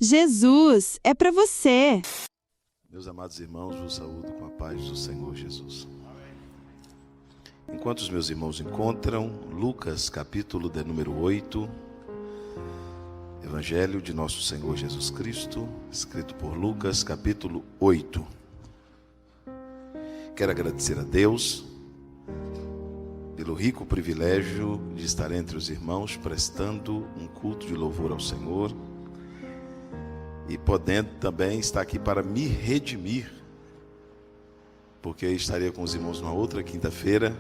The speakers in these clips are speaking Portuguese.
Jesus é para você. Meus amados irmãos, vos saúdo com a paz do Senhor Jesus. Enquanto os meus irmãos encontram, Lucas, capítulo de número 8, Evangelho de nosso Senhor Jesus Cristo, escrito por Lucas, capítulo 8. Quero agradecer a Deus pelo rico privilégio de estar entre os irmãos, prestando um culto de louvor ao Senhor e podendo também estar aqui para me redimir, porque eu estaria com os irmãos na outra quinta-feira.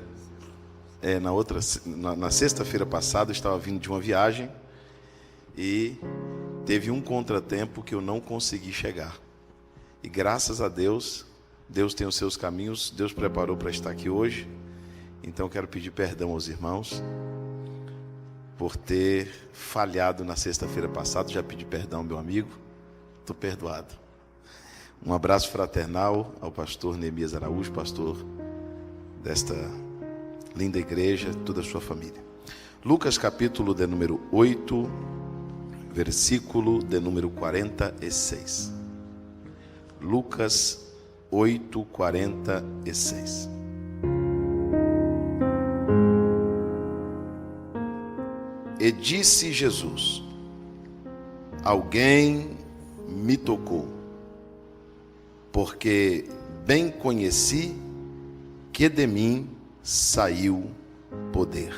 Na sexta-feira passada eu estava vindo de uma viagem e teve um contratempo que eu não consegui chegar. E graças a Deus, Deus tem os seus caminhos, Deus preparou para estar aqui hoje. Então quero pedir perdão aos irmãos por ter falhado na sexta-feira passada. Já pedi perdão, meu amigo, estou perdoado. Um abraço fraternal ao pastor Neemias Araújo, pastor desta linda igreja, toda a sua família. Lucas capítulo de número 8, versículo de número 46. Lucas 8, 46. E disse Jesus: alguém me tocou, porque bem conheci que de mim saiu poder.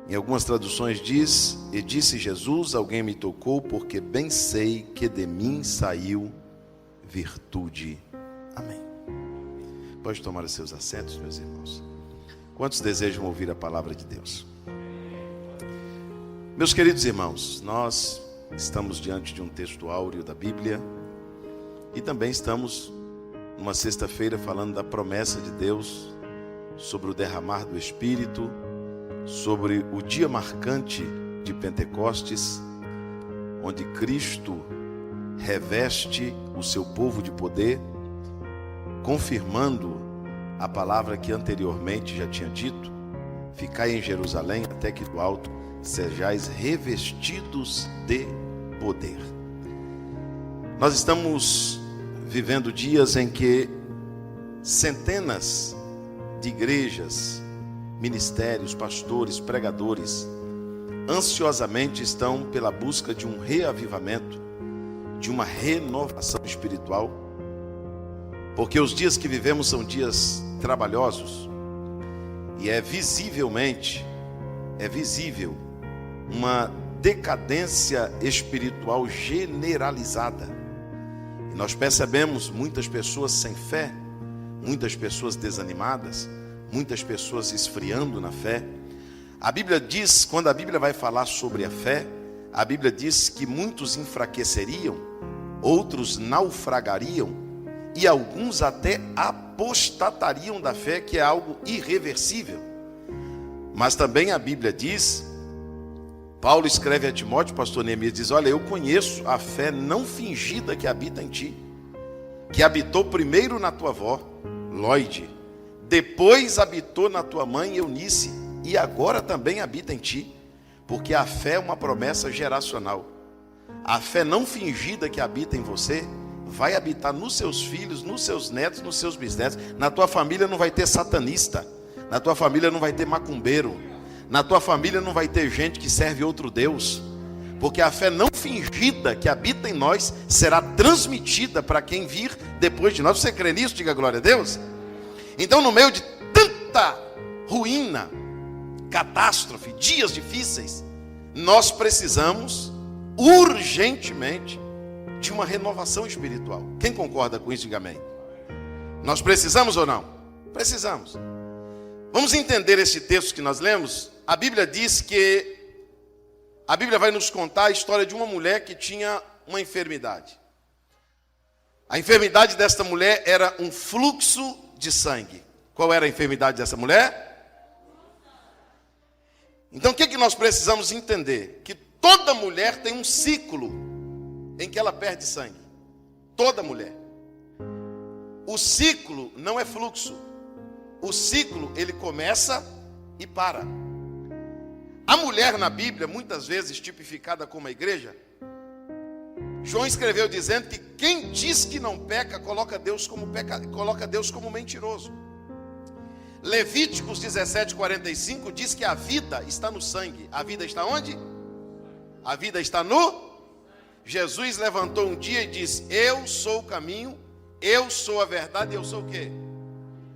Em algumas traduções diz: e disse Jesus, alguém me tocou, porque bem sei que de mim saiu virtude. Amém. Pode tomar os seus assentos, meus irmãos. Quantos desejam ouvir a palavra de Deus? Meus queridos irmãos, nós estamos diante de um texto áureo da Bíblia e também estamos numa sexta-feira falando da promessa de Deus sobre o derramar do Espírito, sobre o dia marcante de Pentecostes, onde Cristo reveste o seu povo de poder, confirmando a palavra que anteriormente já tinha dito: ficai em Jerusalém até que do alto sejais revestidos de poder. Nós estamos vivendo dias em que centenas de igrejas, ministérios, pastores, pregadores, ansiosamente estão pela busca de um reavivamento, de uma renovação espiritual, porque os dias que vivemos são dias trabalhosos e é visível uma decadência espiritual generalizada. E nós percebemos muitas pessoas sem fé, muitas pessoas desanimadas, muitas pessoas esfriando na fé. A Bíblia diz, quando a Bíblia vai falar sobre a fé, a Bíblia diz que muitos enfraqueceriam, outros naufragariam e alguns até apostatariam da fé, que é algo irreversível. Mas também a Bíblia diz, Paulo escreve a Timóteo, pastor Neemias diz: olha, eu conheço a fé não fingida que habita em ti, que habitou primeiro na tua avó, Lloyd, depois habitou na tua mãe, Eunice, e agora também habita em ti, porque a fé é uma promessa geracional. A fé não fingida que habita em você vai habitar nos seus filhos, nos seus netos, nos seus bisnetos. Na tua família não vai ter satanista, na tua família não vai ter macumbeiro, na tua família não vai ter gente que serve outro Deus, porque a fé não fingida que habita em nós será transmitida para quem vir depois de nós. Você crê nisso? Diga glória a Deus. Então, no meio de tanta ruína, catástrofe, dias difíceis, nós precisamos urgentemente de uma renovação espiritual. Quem concorda com isso, diga amém. Nós precisamos ou não? Precisamos. Vamos entender esse texto que nós lemos. A Bíblia diz que a Bíblia vai nos contar a história de uma mulher que tinha uma enfermidade. A enfermidade desta mulher era um fluxo de sangue. Qual era a enfermidade dessa mulher? Então o que nós precisamos entender? Que toda mulher tem um ciclo em que ela perde sangue. Toda mulher. O ciclo não é fluxo. O ciclo, ele começa e para. A mulher na Bíblia, muitas vezes tipificada como a igreja, João escreveu dizendo que quem diz que não peca, coloca Deus como mentiroso. Levíticos 17:45 diz que a vida está no sangue. A vida está onde? A vida está no... Jesus levantou um dia e disse: eu sou o caminho, eu sou a verdade, eu sou o quê?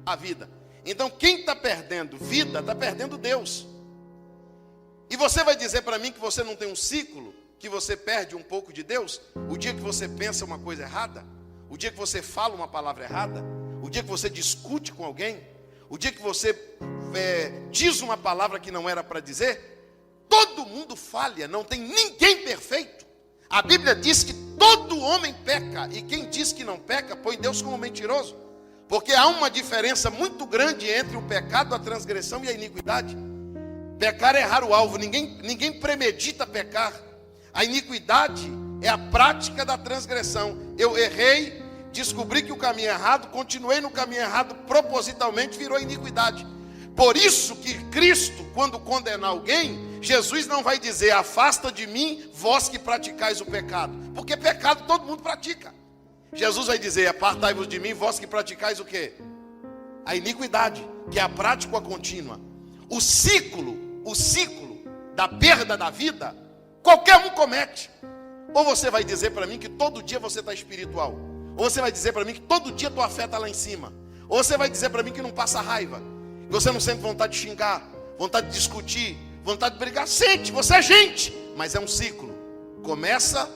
A vida. Então quem está perdendo vida, está perdendo Deus. E você vai dizer para mim que você não tem um ciclo, que você perde um pouco de Deus? O dia que você pensa uma coisa errada, o dia que você fala uma palavra errada, o dia que você discute com alguém, o dia que você diz uma palavra que não era para dizer, todo mundo falha, não tem ninguém perfeito. A Bíblia diz que todo homem peca, e quem diz que não peca, põe Deus como mentiroso. Porque há uma diferença muito grande entre o pecado, a transgressão e a iniquidade. Pecar é errar o alvo, ninguém premedita pecar. A iniquidade é a prática da transgressão. Eu errei, descobri que o caminho é errado, continuei no caminho errado, propositalmente virou iniquidade. Por isso que Cristo, quando condenar alguém, Jesus não vai dizer: afasta de mim, vós que praticais o pecado. Porque pecado todo mundo pratica. Jesus vai dizer: apartai-vos de mim, vós que praticais o quê? A iniquidade, que é a prática contínua. O ciclo da perda da vida, qualquer um comete. Ou você vai dizer para mim que todo dia você está espiritual, ou você vai dizer para mim que todo dia tua fé está lá em cima, ou você vai dizer para mim que não passa raiva, que você não sente vontade de xingar, vontade de discutir, vontade de brigar. Sente, você é gente, mas é um ciclo, começa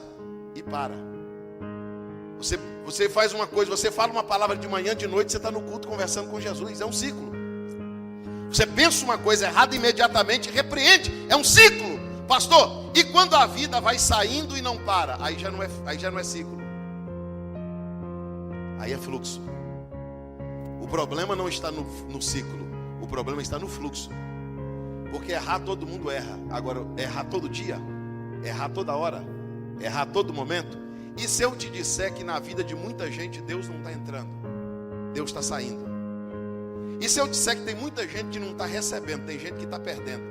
e para. Você faz uma coisa, você fala uma palavra de manhã, de noite você está no culto conversando com Jesus, é um ciclo. Você pensa uma coisa errada, imediatamente repreende, é um ciclo. Pastor, e quando a vida vai saindo e não para? Aí já não é ciclo, aí é fluxo. O problema não está no ciclo, o problema está no fluxo. Porque errar todo mundo erra. Agora, errar todo dia, errar toda hora, errar todo momento. E se eu te disser que na vida de muita gente Deus não está entrando, Deus está saindo? E se eu disser que tem muita gente que não está recebendo, tem gente que está perdendo?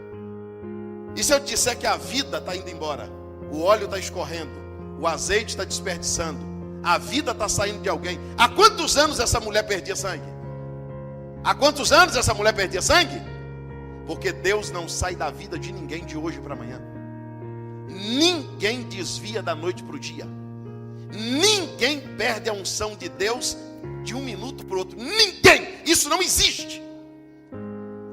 E se eu te disser que a vida está indo embora, o óleo está escorrendo, o azeite está desperdiçando, a vida está saindo de alguém? Há quantos anos essa mulher perdia sangue? Há quantos anos essa mulher perdia sangue? Porque Deus não sai da vida de ninguém de hoje para amanhã. Ninguém desvia da noite para o dia. Ninguém perde a unção de Deus de um minuto para o outro. Ninguém. Isso não existe.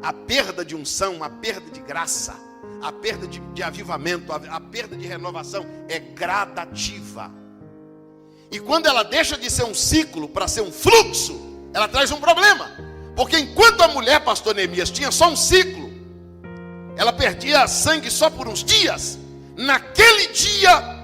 A perda de unção, a perda de graça, a perda de avivamento, a perda de renovação é gradativa. E quando ela deixa de ser um ciclo para ser um fluxo, ela traz um problema. Porque enquanto a mulher, pastor Neemias, tinha só um ciclo, ela perdia sangue só por uns dias. Naquele dia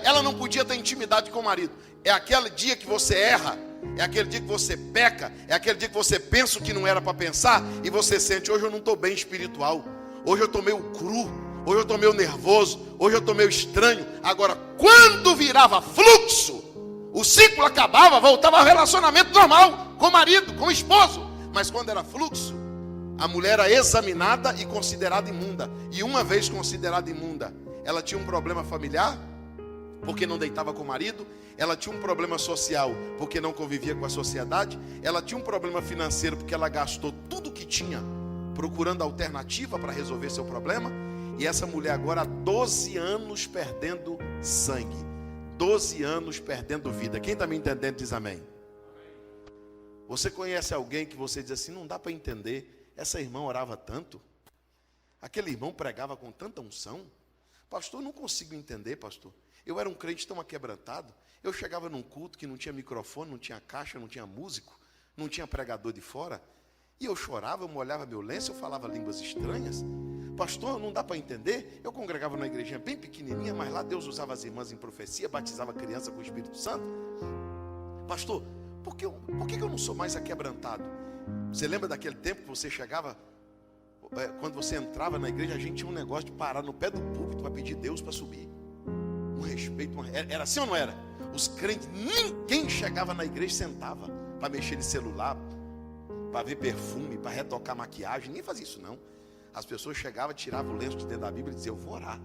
ela não podia ter intimidade com o marido. É aquele dia que você erra, é aquele dia que você peca, é aquele dia que você pensa o que não era para pensar, e você sente: hoje eu não estou bem espiritual, hoje eu estou meio cru, hoje eu estou meio nervoso, hoje eu estou meio estranho. Agora, quando virava fluxo, o ciclo acabava, voltava ao relacionamento normal, com o marido, com o esposo. Mas quando era fluxo, a mulher era examinada e considerada imunda. E uma vez considerada imunda, ela tinha um problema familiar, porque não deitava com o marido. Ela tinha um problema social, porque não convivia com a sociedade. Ela tinha um problema financeiro, porque ela gastou tudo que tinha procurando alternativa para resolver seu problema. E essa mulher agora há 12 anos perdendo sangue, 12 anos perdendo vida. Quem está me entendendo diz amém. Você conhece alguém que você diz assim: não dá para entender, essa irmã orava tanto, aquele irmão pregava com tanta unção. Pastor, eu não consigo entender, pastor. Eu era um crente tão aquebrantado. Eu chegava num culto que não tinha microfone, não tinha caixa, não tinha músico, não tinha pregador de fora, e eu chorava, eu molhava meu lenço, eu falava línguas estranhas. Pastor, não dá para entender. Eu congregava numa igrejinha bem pequenininha, mas lá Deus usava as irmãs em profecia, batizava a criança com o Espírito Santo. Pastor, por que eu não sou mais aquebrantado? Você lembra daquele tempo que você chegava, quando você entrava na igreja, a gente tinha um negócio de parar no pé do púlpito para pedir Deus para subir. Um respeito, era assim ou não era? Os crentes, ninguém chegava na igreja e sentava para mexer em celular, para ver perfume, para retocar maquiagem. Ninguém fazia isso não. As pessoas chegavam, tiravam o lenço de dentro da Bíblia e diziam: eu vou orar.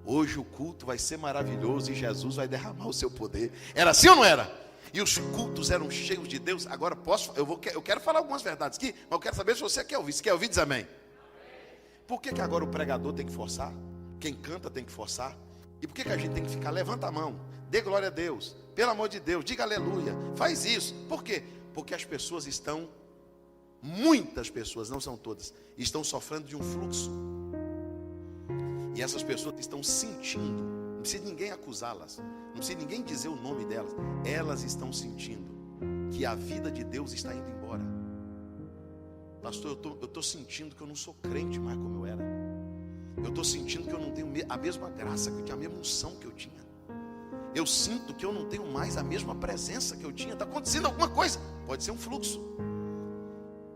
Hoje o culto vai ser maravilhoso e Jesus vai derramar o seu poder. Era assim ou não era? E os cultos eram cheios de Deus. Agora eu quero falar algumas verdades aqui, mas eu quero saber se você quer ouvir. Se quer ouvir, diz amém. Por que agora o pregador tem que forçar? Quem canta tem que forçar? E por que a gente tem que ficar? Levanta a mão, dê glória a Deus, pelo amor de Deus, diga aleluia, faz isso. Por quê? Porque as pessoas estão, muitas pessoas, não são todas, estão sofrendo de um fluxo. E essas pessoas estão sentindo, não precisa ninguém acusá-las, não precisa ninguém dizer o nome delas, elas estão sentindo que a vida de Deus está indo embora. Pastor, eu estou sentindo que eu não sou crente mais como eu era. Eu estou sentindo que eu não tenho a mesma graça que eu tinha, a mesma unção que eu tinha. Eu sinto que eu não tenho mais a mesma presença que eu tinha. Está acontecendo alguma coisa, pode ser um fluxo.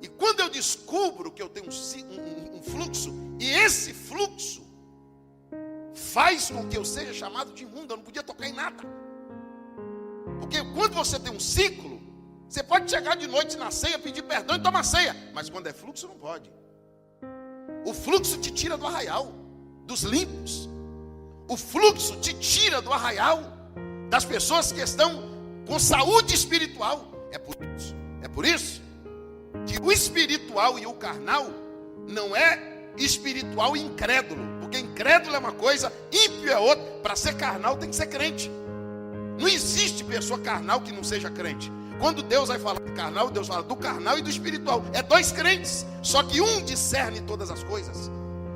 E quando eu descubro que eu tenho um fluxo, e esse fluxo faz com que eu seja chamado de imundo, eu não podia tocar em nada. Porque quando você tem um ciclo, você pode chegar de noite na ceia, pedir perdão e tomar ceia, mas quando é fluxo não pode. O fluxo te tira do arraial dos limpos. O fluxo te tira do arraial das pessoas que estão com saúde espiritual. É por isso que o espiritual e o carnal não é espiritual e incrédulo, porque incrédulo é uma coisa, ímpio é outra. Para ser carnal tem que ser crente. Não existe pessoa carnal que não seja crente. Quando Deus vai falar de carnal, Deus fala do carnal e do espiritual. É dois crentes, só que um discerne todas as coisas.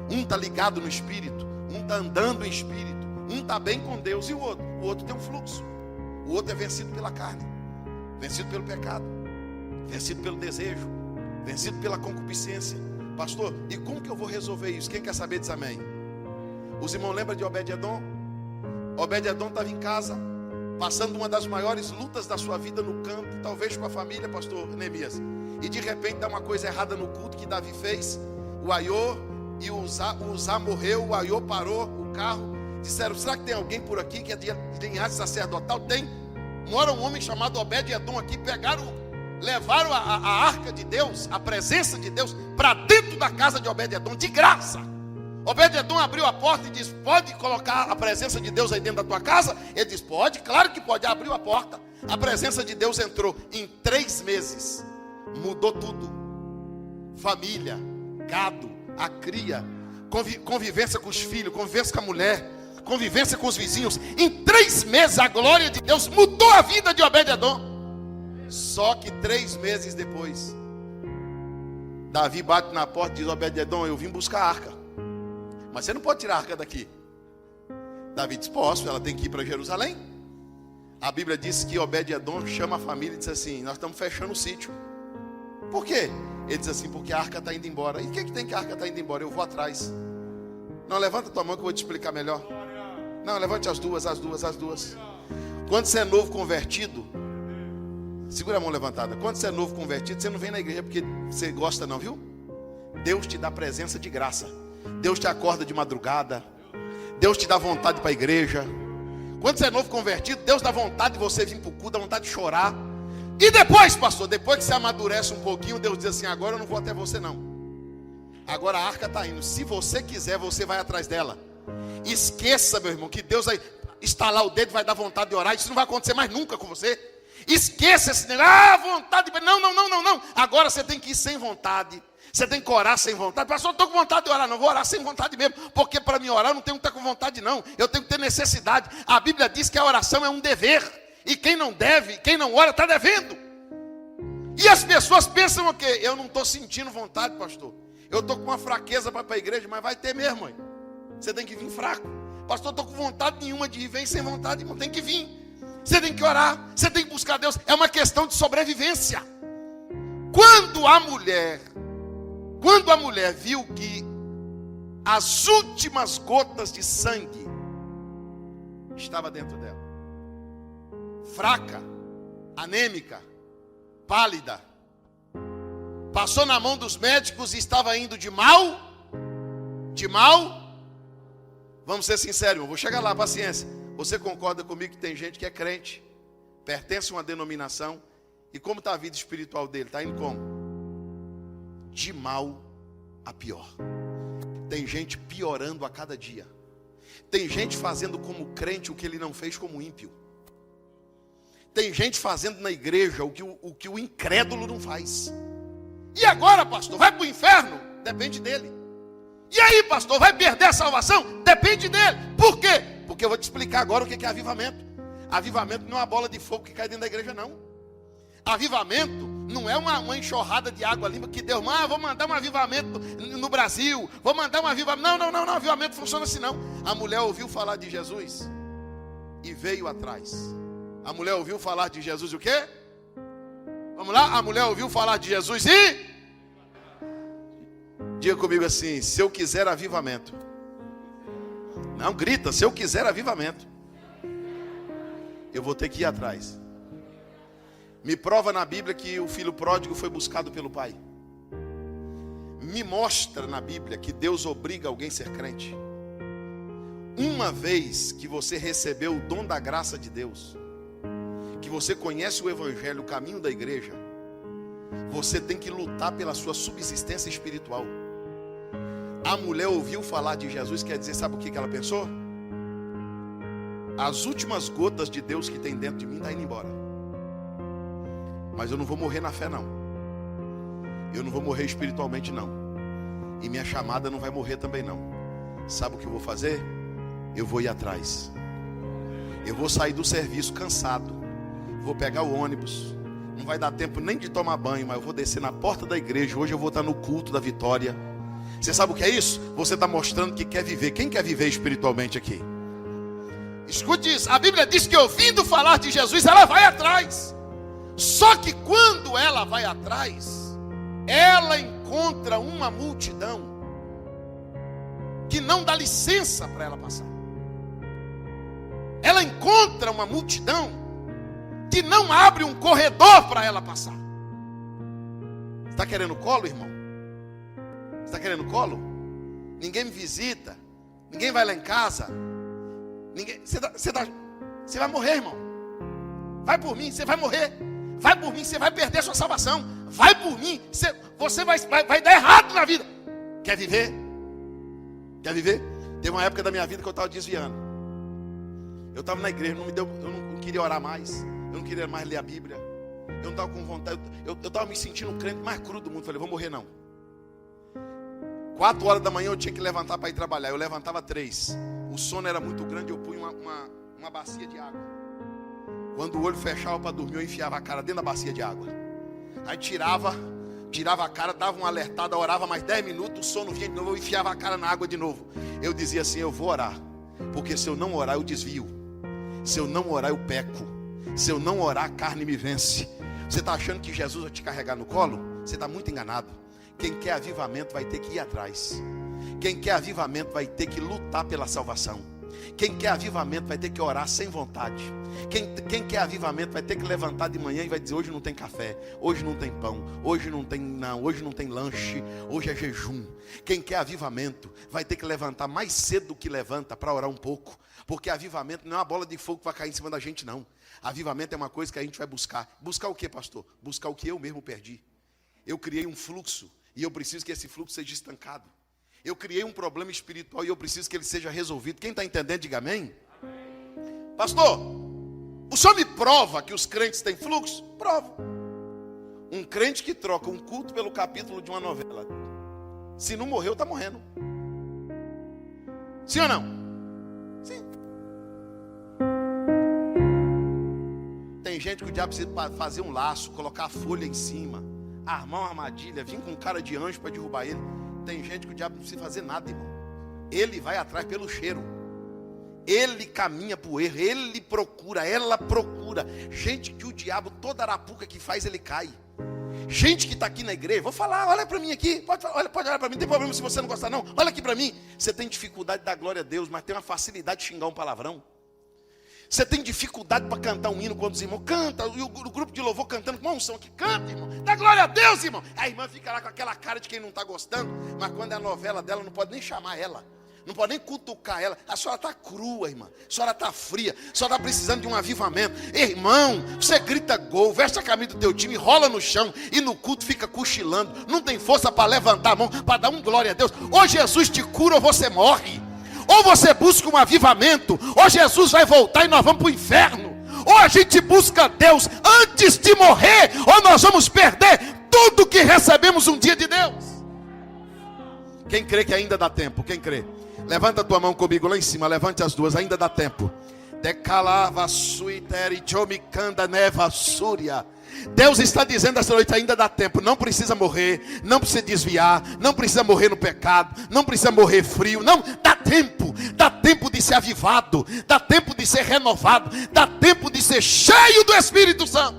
Um está ligado no espírito, um está andando em espírito, um está bem com Deus e o outro tem um fluxo. O outro é vencido pela carne, vencido pelo pecado, vencido pelo desejo, vencido pela concupiscência. Pastor, e como que eu vou resolver isso? Quem quer saber diz amém. Os irmãos lembram de Obed-Edom? Obed-Edom estava em casa, passando uma das maiores lutas da sua vida no campo, talvez com a família, pastor Neemias. E de repente dá uma coisa errada no culto que Davi fez. O Aiô e o Uzá morreu, o Aiô parou o carro. Disseram, será que tem alguém por aqui que é de linhagem sacerdotal? Tem. Mora um homem chamado Obed-Edom aqui. Levaram a arca de Deus, a presença de Deus, para dentro da casa de Obed-Edom, de graça. Obed-Edom abriu a porta e disse, pode colocar a presença de Deus aí dentro da tua casa? Ele disse, pode, claro que pode. Abriu a porta, a presença de Deus entrou. Em 3 meses, mudou tudo. Família, gado, a cria, convivência com os filhos, convivência com a mulher, convivência com os vizinhos. Em 3 meses, a glória de Deus mudou a vida de Obed-Edom. Só que 3 meses depois, Davi bate na porta e diz, Obed-Edom, eu vim buscar a arca, mas você não pode tirar a arca daqui. Davi diz, posso, ela tem que ir para Jerusalém. A Bíblia diz que Obed-Edom chama a família e diz assim, nós estamos fechando o sítio. Por quê? Ele diz assim, porque a arca está indo embora. E o que tem que a arca está indo embora? Eu vou atrás. Não, levanta tua mão que eu vou te explicar melhor. Não, levante as duas. Quando você é novo convertido, segura a mão levantada. Quando você é novo convertido, você não vem na igreja porque você gosta não, viu? Deus te dá presença de graça. Deus te acorda de madrugada. Deus te dá vontade para a igreja. Quando você é novo convertido, Deus dá vontade de você vir para o culto, dá vontade de chorar. E depois, pastor, depois que você amadurece um pouquinho, Deus diz assim, agora eu não vou até você não. Agora a arca está indo. Se você quiser, você vai atrás dela. Esqueça, meu irmão, que Deus vai estalar o dedo, vai dar vontade de orar. Isso não vai acontecer mais nunca com você. Esqueça esse negócio, vontade de... Não. Agora você tem que ir sem vontade. Você tem que orar sem vontade. Pastor, eu estou com vontade de orar. Não, vou orar sem vontade mesmo. Porque para mim orar eu não tenho que estar com vontade não. Eu tenho que ter necessidade. A Bíblia diz que a oração é um dever. E quem não deve, quem não ora, está devendo. E as pessoas pensam o quê? Eu não estou sentindo vontade, pastor. Eu estou com uma fraqueza para ir para a igreja. Mas vai ter mesmo, mãe. Você tem que vir fraco. Pastor, eu estou com vontade nenhuma de ir. Vem sem vontade, irmão. Tem que vir. Você tem que orar. Você tem que buscar Deus. É uma questão de sobrevivência. Quando a mulher viu que as últimas gotas de sangue estavam dentro dela, fraca, anêmica, pálida, passou na mão dos médicos e estava indo de mal, vamos ser sinceros, eu vou chegar lá, paciência. Você concorda comigo que tem gente que é crente, pertence a uma denominação, e como está a vida espiritual dele? Está indo como? De mal a pior. Tem gente piorando a cada dia. Tem gente fazendo como crente o que ele não fez como ímpio. Tem gente fazendo na igreja o que o incrédulo não faz. E agora, pastor, vai para o inferno? Depende dele. E aí, pastor, vai perder a salvação? Depende dele. Por quê? Porque eu vou te explicar agora o que é avivamento. Avivamento não é uma bola de fogo que cai dentro da igreja, não. Avivamento não é uma enxurrada de água limpa que Deus, vou mandar um avivamento no Brasil, vou mandar um avivamento. Não, avivamento funciona assim não. A mulher ouviu falar de Jesus e veio atrás. A mulher ouviu falar de Jesus e o quê? Vamos lá? A mulher ouviu falar de Jesus e... Diga comigo assim, se eu quiser avivamento. Não, grita, se eu quiser avivamento, eu vou ter que ir atrás. Me prova na Bíblia que o filho pródigo foi buscado pelo pai. Me mostra na Bíblia que Deus obriga alguém a ser crente. Uma vez que você recebeu o dom da graça de Deus, que você conhece o Evangelho, o caminho da igreja, você tem que lutar pela sua subsistência espiritual. A mulher ouviu falar de Jesus, quer dizer, sabe o que ela pensou? As últimas gotas de Deus que tem dentro de mim estão indo embora. Mas eu não vou morrer na fé não. Eu não vou morrer espiritualmente não. E minha chamada não vai morrer também não. Sabe o que eu vou fazer? Eu vou ir atrás. Eu vou sair do serviço cansado. Vou pegar o ônibus. Não vai dar tempo nem de tomar banho, mas eu vou descer na porta da igreja. Hoje eu vou estar no culto da vitória. Você sabe o que é isso? Você está mostrando que quer viver. Quem quer viver espiritualmente aqui? Escute isso. A Bíblia diz que ouvindo falar de Jesus, ela vai atrás. Só que quando ela vai atrás, ela encontra uma multidão que não dá licença para ela passar. Ela encontra uma multidão que não abre um corredor para ela passar. Está querendo colo, irmão? Está querendo colo? Ninguém me visita, ninguém vai lá em casa. Você vai morrer, irmão. Vai por mim, você vai morrer. Vai por mim, você vai perder a sua salvação. Vai por mim, você vai dar errado na vida. Quer viver? Quer viver? Teve uma época da minha vida que eu estava desviando. Eu estava na igreja, eu não queria orar mais. Eu não queria mais ler a Bíblia. Eu não estava com vontade. Eu estava me sentindo o crente mais cru do mundo. Falei, vou morrer não. 4 horas da manhã eu tinha que levantar para ir trabalhar. Eu levantava 3. O sono era muito grande, eu punha uma bacia de água. Quando o olho fechava para dormir, eu enfiava a cara dentro da bacia de água. Aí tirava a cara, dava uma alertada, orava mais 10 minutos, o sono vinha de novo, eu enfiava a cara na água de novo. Eu dizia assim, eu vou orar, porque se eu não orar eu desvio. Se eu não orar eu peco. Se eu não orar a carne me vence. Você está achando que Jesus vai te carregar no colo? Você está muito enganado. Quem quer avivamento vai ter que ir atrás. Quem quer avivamento vai ter que lutar pela salvação. Quem quer avivamento vai ter que orar sem vontade. Quem quer avivamento vai ter que levantar de manhã e vai dizer, hoje não tem café, hoje não tem pão, hoje não tem lanche, hoje é jejum. Quem quer avivamento vai ter que levantar mais cedo do que levanta para orar um pouco. Porque avivamento não é uma bola de fogo que vai cair em cima da gente não. Avivamento é uma coisa que a gente vai buscar. Buscar o que, pastor? Buscar o que eu mesmo perdi. Eu criei um fluxo e eu preciso que esse fluxo seja estancado. Eu criei um problema espiritual e eu preciso que ele seja resolvido. Quem está entendendo, diga amém. Pastor, o senhor me prova que os crentes têm fluxo? Prova. Um crente que troca um culto pelo capítulo de uma novela, se não morreu, está morrendo. Sim ou não? Sim. Tem gente que o diabo precisa fazer um laço, colocar a folha em cima, armar uma armadilha, vir com cara de anjo para derrubar ele. Tem gente que o diabo não precisa fazer nada, irmão. Ele vai atrás pelo cheiro. Ele caminha para o erro. Ele procura, ela procura. Gente que o diabo, toda arapuca que faz, ele cai. Gente que está aqui na igreja, vou falar, olha para mim aqui. Pode olhar para mim, não tem problema se você não gostar não. Olha aqui para mim. Você tem dificuldade de dar glória a Deus, mas tem uma facilidade de xingar um palavrão. Você tem dificuldade para cantar um hino quando os irmãos cantam, e o grupo de louvor cantando com uma unção aqui, canta, irmão, dá glória a Deus, irmão. A irmã fica lá com aquela cara de quem não está gostando, mas quando é a novela dela, não pode nem chamar ela, não pode nem cutucar ela. A senhora está crua, irmã, a senhora está fria, a senhora está precisando de um avivamento. Irmão, você grita gol, veste a camisa do teu time, rola no chão e no culto fica cochilando, não tem força para levantar a mão, para dar um glória a Deus. Ou Jesus te cura ou você morre. Ou você busca um avivamento, ou Jesus vai voltar e nós vamos para o inferno. Ou a gente busca Deus antes de morrer, ou nós vamos perder tudo que recebemos um dia de Deus. Quem crê que ainda dá tempo? Quem crê? Levanta a tua mão comigo lá em cima, levante as duas, ainda dá tempo. Deus está dizendo essa noite, ainda dá tempo. Não precisa morrer, não precisa desviar, não precisa morrer no pecado, não precisa morrer frio. Não, dá tempo de ser avivado, dá tempo de ser renovado, dá tempo de ser cheio do Espírito Santo.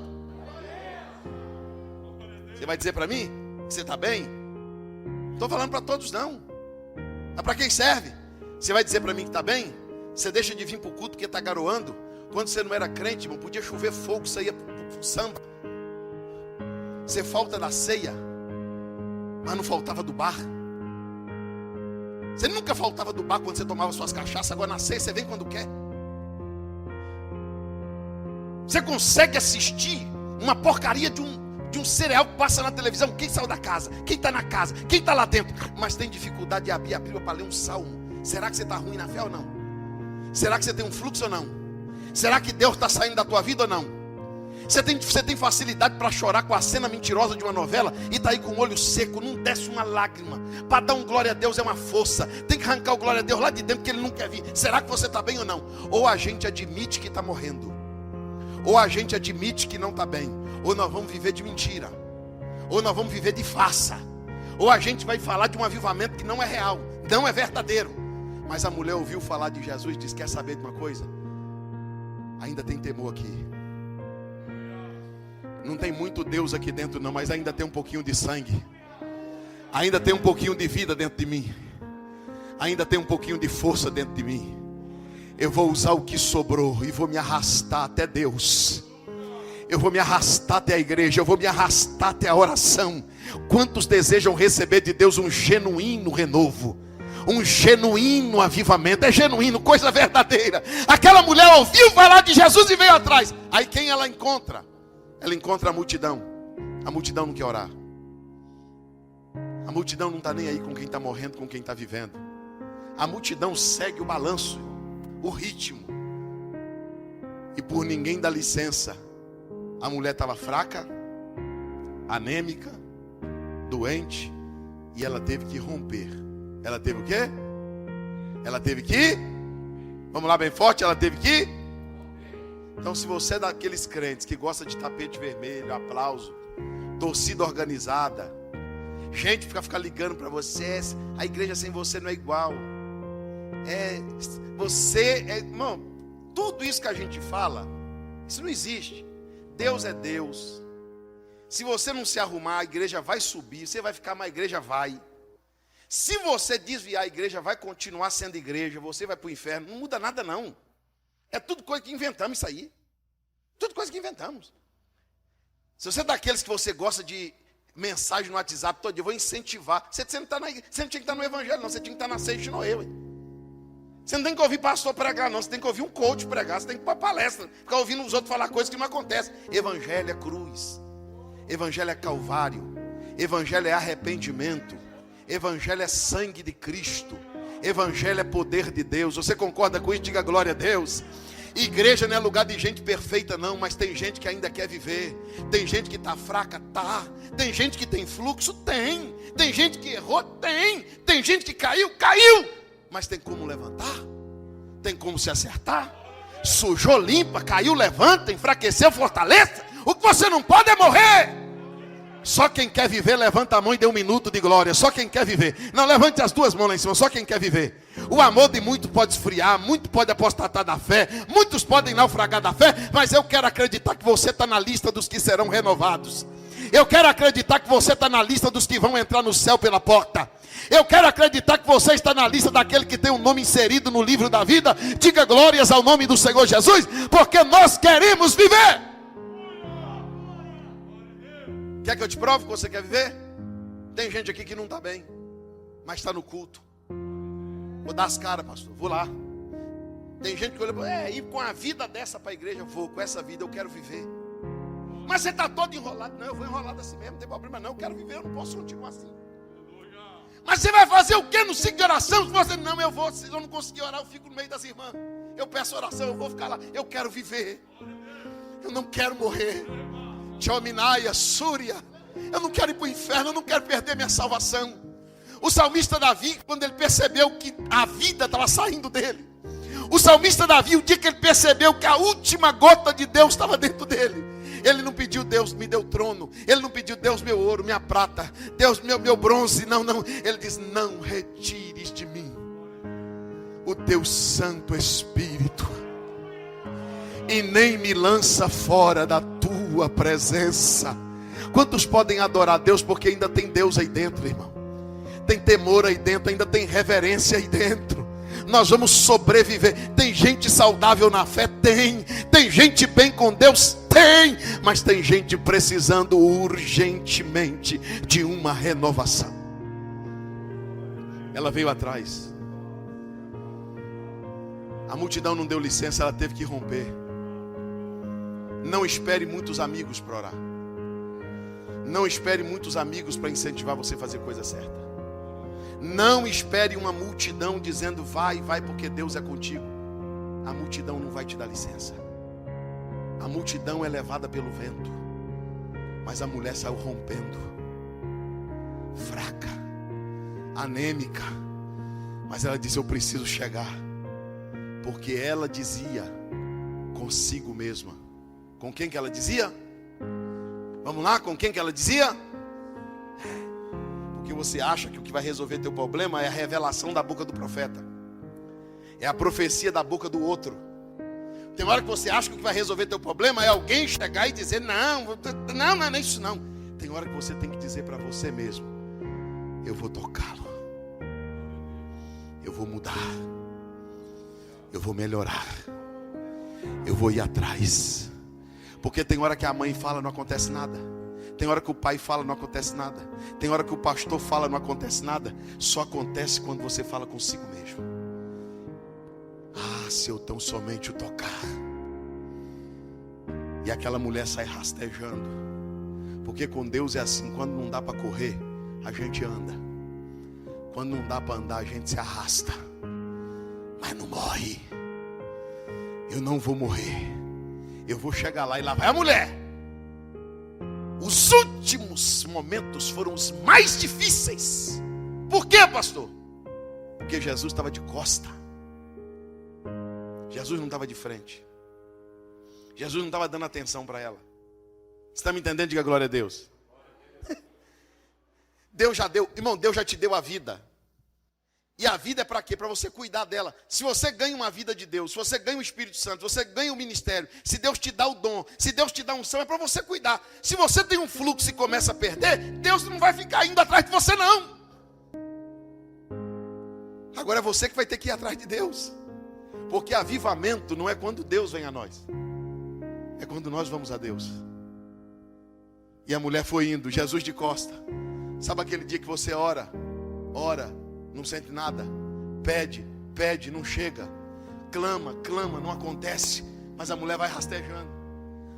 Você vai dizer para mim que você está bem? Não estou falando para todos não. É para quem serve. Você vai dizer para mim que está bem? Você deixa de vir para o culto porque está garoando. Quando você não era crente, irmão, podia chover fogo, você ia para o samba. Você falta da ceia, mas não faltava do bar. Você nunca faltava do bar quando você tomava suas cachaças. Agora na ceia você vem quando quer. Você consegue assistir uma porcaria de um cereal que passa na televisão. Quem saiu da casa? Quem está na casa? Quem está lá dentro? Mas tem dificuldade de abrir a Bíblia para ler um salmo. Será que você está ruim na fé ou não? Será que você tem um fluxo ou não? Será que Deus está saindo da tua vida ou não? Você tem facilidade para chorar com a cena mentirosa de uma novela e está aí com o olho seco, não desce uma lágrima. Para dar um glória a Deus é uma força. Tem que arrancar o glória a Deus lá de dentro que ele não quer vir. Será que você está bem ou não? Ou a gente admite que está morrendo, ou a gente admite que não está bem. Ou nós vamos viver de mentira, ou nós vamos viver de farsa. Ou a gente vai falar de um avivamento que não é real, não é verdadeiro. Mas a mulher ouviu falar de Jesus e disse, quer saber de uma coisa? Ainda tem temor aqui. Não tem muito Deus aqui dentro não, mas ainda tem um pouquinho de sangue. Ainda tem um pouquinho de vida dentro de mim. Ainda tem um pouquinho de força dentro de mim. Eu vou usar o que sobrou e vou me arrastar até Deus. Eu vou me arrastar até a igreja, eu vou me arrastar até a oração. Quantos desejam receber de Deus um genuíno renovo? Um genuíno avivamento, é genuíno, coisa verdadeira. Aquela mulher ouviu falar de Jesus e veio atrás. Aí quem ela encontra? Ela encontra a multidão. A multidão não quer orar. A multidão não está nem aí com quem está morrendo, com quem está vivendo. A multidão segue o balanço, o ritmo. E por ninguém dá licença, a mulher estava fraca, anêmica, doente, e ela teve que romper. Ela teve o quê? Ela teve que? Vamos lá bem forte, ela teve que? Então se você é daqueles crentes que gosta de tapete vermelho, aplauso, torcida organizada, gente fica ligando para você, a igreja sem você não é igual. Irmão, tudo isso que a gente fala, isso não existe. Deus é Deus. Se você não se arrumar, a igreja vai subir. Você vai ficar, mas a igreja vai. Se você desviar, a igreja vai continuar sendo igreja. Você vai para o inferno. Não muda nada não. É tudo coisa que inventamos isso aí. Tudo coisa que inventamos. Se você é daqueles que você gosta de mensagem no WhatsApp todo dia, eu vou incentivar. Você não tinha que estar no evangelho não. Você tinha que estar na ceia de Noé. Você não tem que ouvir pastor pregar não. Você tem que ouvir um coach pregar. Você tem que ir para palestra. Ficar ouvindo os outros falar coisas que não acontecem. Evangelho é cruz. Evangelho é calvário. Evangelho é arrependimento. Evangelho é sangue de Cristo. Evangelho é poder de Deus. Você concorda com isso? Diga glória a Deus. Igreja não é lugar de gente perfeita não, mas tem gente que ainda quer viver. Tem gente que está fraca, tá. Tem gente que tem fluxo, tem. Tem gente que errou, tem. Tem gente que caiu. Mas tem como levantar? Tem como se acertar? Sujou, limpa, caiu, levanta, enfraqueceu, fortaleça. O que você não pode é morrer. Só quem quer viver, levanta a mão e dê um minuto de glória. Só quem quer viver. Não, levante as duas mãos lá em cima. Só quem quer viver. O amor de muito pode esfriar. Muito pode apostatar da fé. Muitos podem naufragar da fé. Mas eu quero acreditar que você está na lista dos que serão renovados. Eu quero acreditar que você está na lista dos que vão entrar no céu pela porta. Eu quero acreditar que você está na lista daquele que tem um nome inserido no livro da vida. Diga glórias ao nome do Senhor Jesus. Porque nós queremos viver. Quer que eu te prove que você quer viver? Tem gente aqui que não está bem, mas está no culto. Vou dar as caras, pastor, vou lá. Tem gente que olha, ir com a vida dessa para a igreja, vou, com essa vida eu quero viver. Mas você está todo enrolado. Não, eu vou enrolado assim mesmo, não tem problema não, eu quero viver, eu não posso continuar assim. Mas você vai fazer o que no ciclo de oração? Se você, não, eu vou, se eu não conseguir orar, eu fico no meio das irmãs. Eu peço oração, eu vou ficar lá. Eu quero viver. Eu não quero morrer. Tchominaia, Súria. Eu não quero ir para o inferno, eu não quero perder minha salvação. O salmista Davi, quando ele percebeu que a vida estava saindo dele. O salmista Davi, o dia que ele percebeu que a última gota de Deus estava dentro dele. Ele não pediu, Deus me deu trono. Ele não pediu, Deus meu ouro, minha prata. Deus meu bronze. Não. Ele diz, não retires de mim o teu Santo Espírito. E nem me lança fora da tua presença. Quantos podem adorar Deus porque ainda tem Deus aí dentro, irmão? Tem temor aí dentro, ainda tem reverência aí dentro. Nós vamos sobreviver. Tem gente saudável na fé? Tem gente bem com Deus? Tem. Mas tem gente precisando urgentemente de uma renovação. Ela veio atrás. A multidão não deu licença, ela teve que romper. Não espere muitos amigos para orar. Não espere muitos amigos para incentivar você a fazer coisa certa. Não espere uma multidão dizendo vai porque Deus é contigo. A multidão não vai te dar licença. A multidão é levada pelo vento. Mas a mulher saiu rompendo. Fraca. Anêmica. Mas ela disse, eu preciso chegar. Porque ela dizia consigo mesma. Com quem que ela dizia? Vamos lá, com quem que ela dizia? Porque você acha que o que vai resolver teu problema é a revelação da boca do profeta. É a profecia da boca do outro. Tem hora que você acha que o que vai resolver teu problema é alguém chegar e dizer, não é isso não. Tem hora que você tem que dizer para você mesmo, eu vou tocá-lo. Eu vou mudar. Eu vou melhorar. Eu vou ir atrás. Porque tem hora que a mãe fala, não acontece nada. Tem hora que o pai fala, não acontece nada. Tem hora que o pastor fala, não acontece nada. Só acontece quando você fala consigo mesmo. Ah, se eu tão somente o tocar. E aquela mulher sai rastejando. Porque com Deus é assim, quando não dá para correr, a gente anda. Quando não dá para andar, a gente se arrasta. Mas não morre. Eu não vou morrer. Eu vou chegar lá e lá vai a mulher. Os últimos momentos foram os mais difíceis. Por quê, pastor? Porque Jesus estava de costa. Jesus não estava de frente. Jesus não estava dando atenção para ela. Você está me entendendo? Diga glória a Deus. Deus já deu, irmão, Deus já te deu a vida. E a vida é para quê? Para você cuidar dela. Se você ganha uma vida de Deus, se você ganha o Espírito Santo, se você ganha o ministério, se Deus te dá o dom, se Deus te dá a unção, é para você cuidar. Se você tem um fluxo e começa a perder, Deus não vai ficar indo atrás de você não. Agora é você que vai ter que ir atrás de Deus. Porque avivamento não é quando Deus vem a nós. É quando nós vamos a Deus. E a mulher foi indo, Jesus de costa. Sabe aquele dia que você ora, não sente nada, pede, não chega, clama, não acontece, mas a mulher vai rastejando.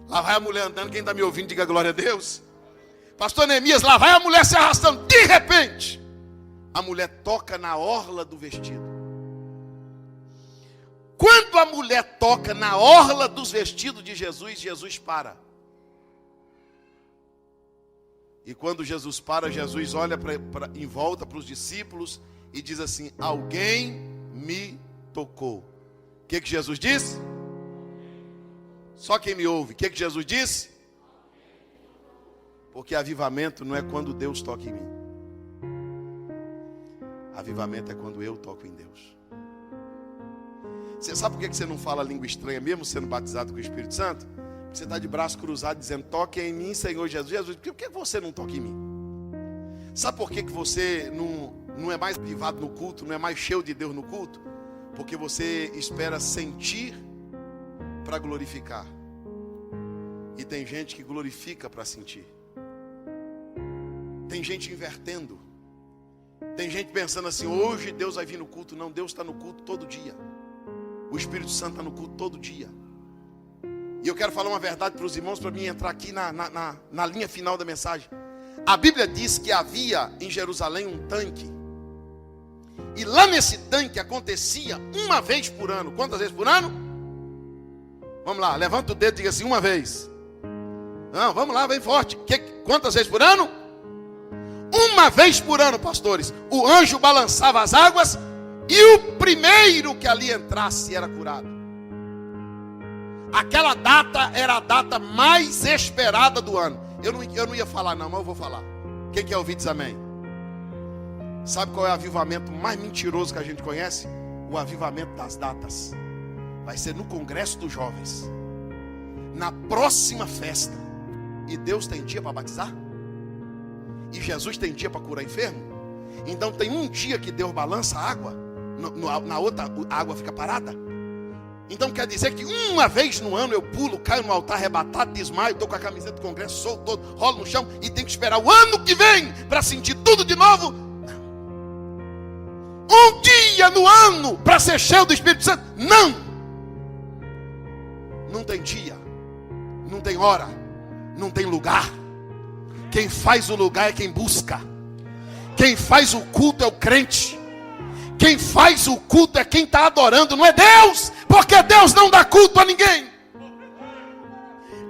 Lá vai a mulher andando, quem está me ouvindo, diga glória a Deus. Pastor Neemias, lá vai a mulher se arrastando, de repente, a mulher toca na orla do vestido. Quando a mulher toca na orla dos vestidos de Jesus, Jesus para. E quando Jesus para, Jesus olha em volta para os discípulos e diz assim, alguém me tocou. O que Jesus disse? Só quem me ouve. O que Jesus disse? Porque avivamento não é quando Deus toca em mim. Avivamento é quando eu toco em Deus. Você sabe por que você não fala língua estranha mesmo sendo batizado com o Espírito Santo? Porque você está de braço cruzado dizendo, toque em mim, Senhor Jesus. Jesus, por que você não toca em mim? Sabe por que você não é mais avivado no culto, não é mais cheio de Deus no culto? Porque você espera sentir para glorificar. E tem gente que glorifica para sentir. Tem gente invertendo. Tem gente pensando assim, hoje Deus vai vir no culto. Não, Deus está no culto todo dia. O Espírito Santo está no culto todo dia. E eu quero falar uma verdade para os irmãos, para mim entrar aqui na linha final da mensagem. A Bíblia diz que havia em Jerusalém um tanque E lá nesse tanque acontecia uma vez por ano. Quantas vezes por ano? Vamos lá, levanta o dedo e diga assim, uma vez. Não, vamos lá, bem forte. Quantas vezes por ano? Uma vez por ano, pastores. O anjo balançava as águas e o primeiro que ali entrasse era curado. Aquela data era a data mais esperada do ano. Eu não ia falar não, mas eu vou falar. Quem quer ouvir diz amém. Sabe qual é o avivamento mais mentiroso que a gente conhece? O avivamento das datas. Vai ser no Congresso dos Jovens, na próxima festa. E Deus tem dia para batizar? E Jesus tem dia para curar enfermo? Então tem um dia que Deus balança a água, na outra a água fica parada. Então quer dizer que uma vez no ano eu pulo, caio no altar arrebatado, desmaio, estou com a camiseta do Congresso, solto todo, rolo no chão e tenho que esperar o ano que vem para sentir tudo de novo? Não. Um dia no ano para ser cheio do Espírito Santo? Não. Não tem dia, não tem hora, não tem lugar. Quem faz o lugar é quem busca. Quem faz o culto é o crente. Quem faz o culto é quem está adorando, não é Deus. Porque Deus não dá culto a ninguém.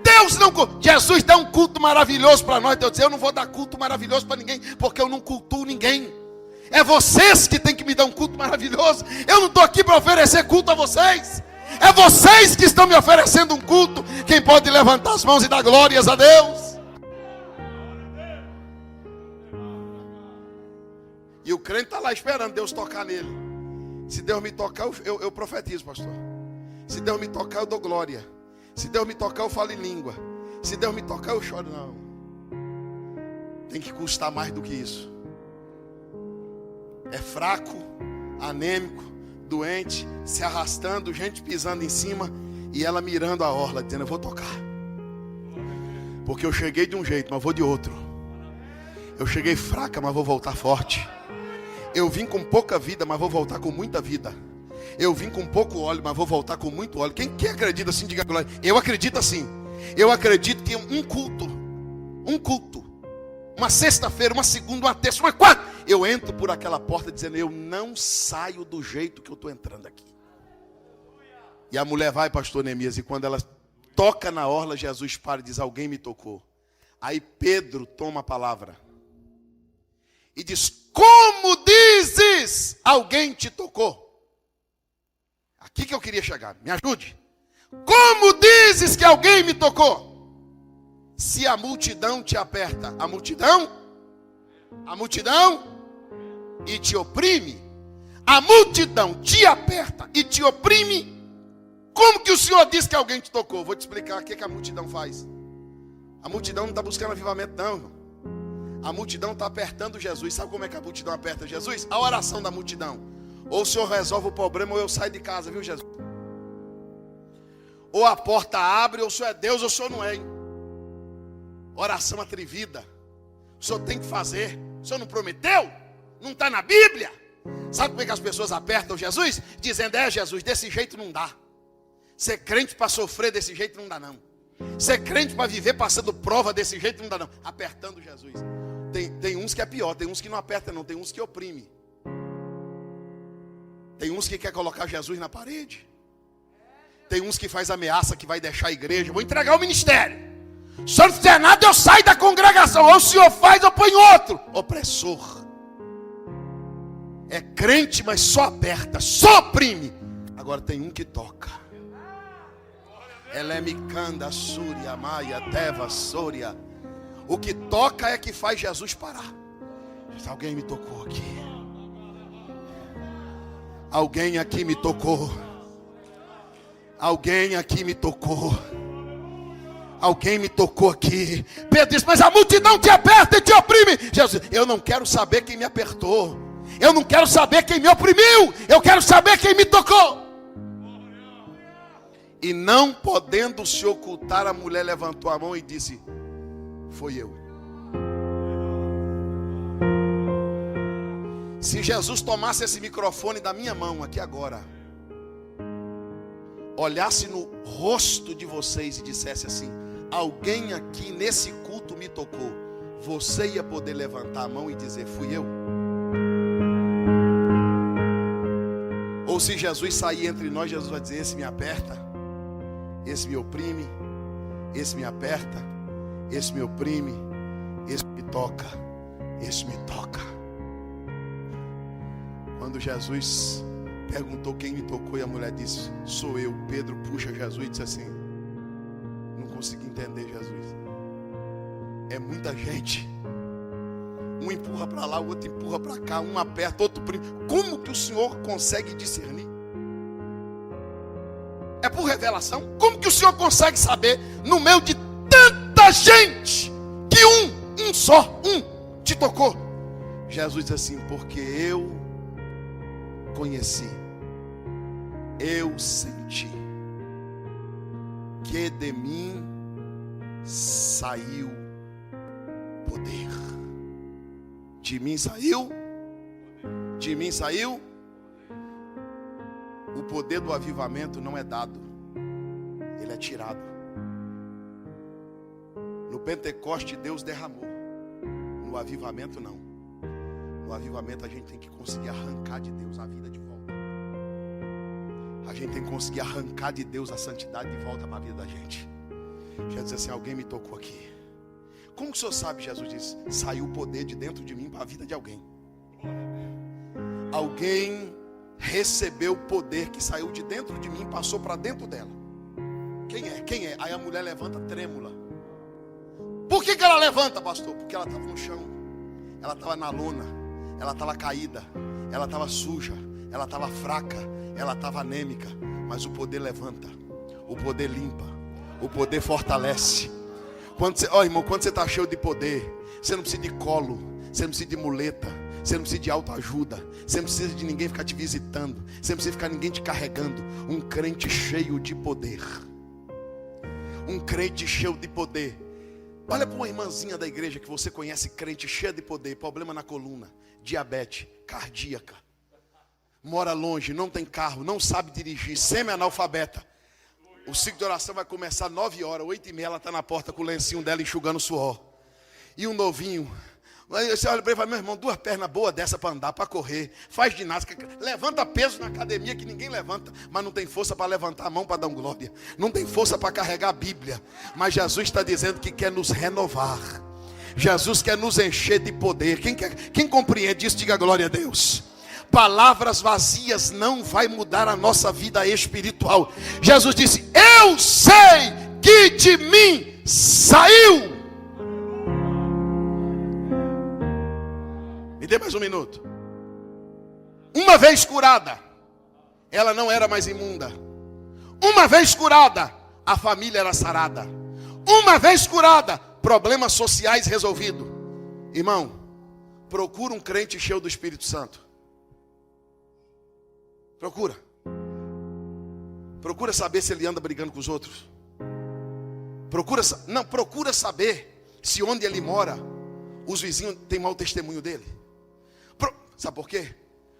Deus não... Jesus dá um culto maravilhoso para nós. Deus diz, eu não vou dar culto maravilhoso para ninguém, porque eu não cultuo ninguém. É vocês que tem que me dar um culto maravilhoso. Eu não estou aqui para oferecer culto a vocês. É vocês que estão me oferecendo um culto. Quem pode levantar as mãos e dar glórias a Deus? E o crente está lá esperando Deus tocar nele. Se Deus me tocar, eu profetizo, pastor. Se Deus me tocar, eu dou glória. Se Deus me tocar, eu falo em língua. Se Deus me tocar, eu choro. Não. Tem que custar mais do que isso. É fraco, anêmico, doente, se arrastando, gente pisando em cima e ela mirando a orla, dizendo, eu vou tocar. Porque eu cheguei de um jeito, mas vou de outro. Eu cheguei fraca, mas vou voltar forte. Eu vim com pouca vida, mas vou voltar com muita vida. Eu vim com pouco óleo, mas vou voltar com muito óleo. Quem acredita assim, diga glória. Eu acredito assim. Eu acredito que um culto, uma sexta-feira, uma segunda, uma terça, uma quarta, eu entro por aquela porta dizendo, eu não saio do jeito que eu estou entrando aqui. E a mulher vai, pastor Neemias, e quando ela toca na orla, Jesus para e diz, alguém me tocou. Aí Pedro toma a palavra e diz, como dizes, alguém te tocou? Aqui que eu queria chegar, me ajude. Como dizes que alguém me tocou? Se a multidão te aperta, a multidão e te oprime, a multidão te aperta e te oprime, como que o Senhor diz que alguém te tocou? Vou te explicar o que a multidão faz. A multidão não está buscando avivamento não, irmão. A multidão está apertando Jesus. Sabe como é que a multidão aperta Jesus? A oração da multidão. Ou o Senhor resolve o problema, ou eu saio de casa, viu, Jesus? Ou a porta abre, ou o Senhor é Deus, ou o Senhor não é, hein? Oração atrevida. O Senhor tem que fazer. O Senhor não prometeu? Não está na Bíblia? Sabe como é que as pessoas apertam Jesus? Dizendo, Jesus, desse jeito não dá. Ser crente para sofrer desse jeito não dá não. Ser crente para viver passando prova desse jeito não dá não. Apertando Jesus. Tem uns que é pior, tem uns que não aperta não, tem uns que oprime. Tem uns que quer colocar Jesus na parede. Tem uns que faz ameaça que vai deixar a igreja. Vou entregar o ministério. Se o senhor não fizer nada, eu saio da congregação. Ou o senhor faz, eu ponho outro. Opressor. É crente, mas só aperta, só oprime. Agora tem um que toca. Elemicanda, Súria, Maia, Teva, Sória. O que toca é que faz Jesus parar. Alguém me tocou aqui. Alguém aqui me tocou. Alguém aqui me tocou. Alguém me tocou aqui. Pedro disse, mas a multidão te aperta e te oprime. Jesus, eu não quero saber quem me apertou. Eu não quero saber quem me oprimiu. Eu quero saber quem me tocou. E não podendo se ocultar, a mulher levantou a mão e disse, foi eu. Se Jesus tomasse esse microfone da minha mão aqui agora, olhasse no rosto de vocês e dissesse assim, alguém aqui nesse culto me tocou, você ia poder levantar a mão e dizer, fui eu? Ou se Jesus sair entre nós, Jesus vai dizer: esse me aperta, esse me oprime, esse me aperta, esse me oprime, esse me toca, esse me toca. Quando Jesus perguntou quem me tocou e a mulher disse: sou eu, Pedro puxa Jesus e disse assim: não consegui entender, Jesus. É muita gente. Um empurra para lá, o outro empurra para cá, um aperta, outro prima. Como que o Senhor consegue discernir? É por revelação? Como que o Senhor consegue saber no meio de tanta gente que um só te tocou? Jesus diz assim: porque eu conheci, eu senti que de mim saiu poder. De mim saiu. O poder do avivamento não é dado, ele é tirado. No Pentecoste Deus derramou, no avivamento não. No avivamento a gente tem que conseguir arrancar de Deus a vida de volta. A gente tem que conseguir arrancar de Deus a santidade de volta para a vida da gente. Jesus diz assim: alguém me tocou aqui. Como que o Senhor sabe? Jesus diz: saiu o poder de dentro de mim para a vida de alguém. Alguém recebeu o poder que saiu de dentro de mim e passou para dentro dela. Quem é? Aí a mulher levanta trêmula. Por que ela levanta, pastor? Porque ela estava no chão, ela estava na lona, ela estava caída, ela estava suja, ela estava fraca, ela estava anêmica. Mas o poder levanta, o poder limpa, o poder fortalece. Irmão, quando você está cheio de poder, você não precisa de colo, você não precisa de muleta, você não precisa de autoajuda, você não precisa de ninguém ficar te visitando, você não precisa ficar ninguém te carregando. Um crente cheio de poder. Um crente cheio de poder. Olha para uma irmãzinha da igreja que você conhece, crente cheia de poder, problema na coluna, diabetes, cardíaca, mora longe, não tem carro, não sabe dirigir, semi-analfabeta. O ciclo de oração vai começar 9 horas, 8h30, ela está na porta com o lencinho dela enxugando suor. E um novinho, aí você olha para ele e fala: meu irmão, 2 pernas boas dessa para andar, para correr, faz ginástica, levanta peso na academia que ninguém levanta, mas não tem força para levantar a mão para dar um glória, não tem força para carregar a Bíblia. Mas Jesus está dizendo que quer nos renovar, Jesus quer nos encher de poder. Quem compreende isso, diga glória a Deus. Palavras vazias não vai mudar a nossa vida espiritual. Jesus disse: eu sei que de mim saiu. Me dê mais um minuto. Uma vez curada, ela não era mais imunda. Uma vez curada, a família era sarada. Uma vez curada, problemas sociais resolvidos. Irmão, procura um crente cheio do Espírito Santo. Procura saber se ele anda brigando com os outros. Procura saber se onde ele mora os vizinhos têm mau testemunho dele. Sabe por quê?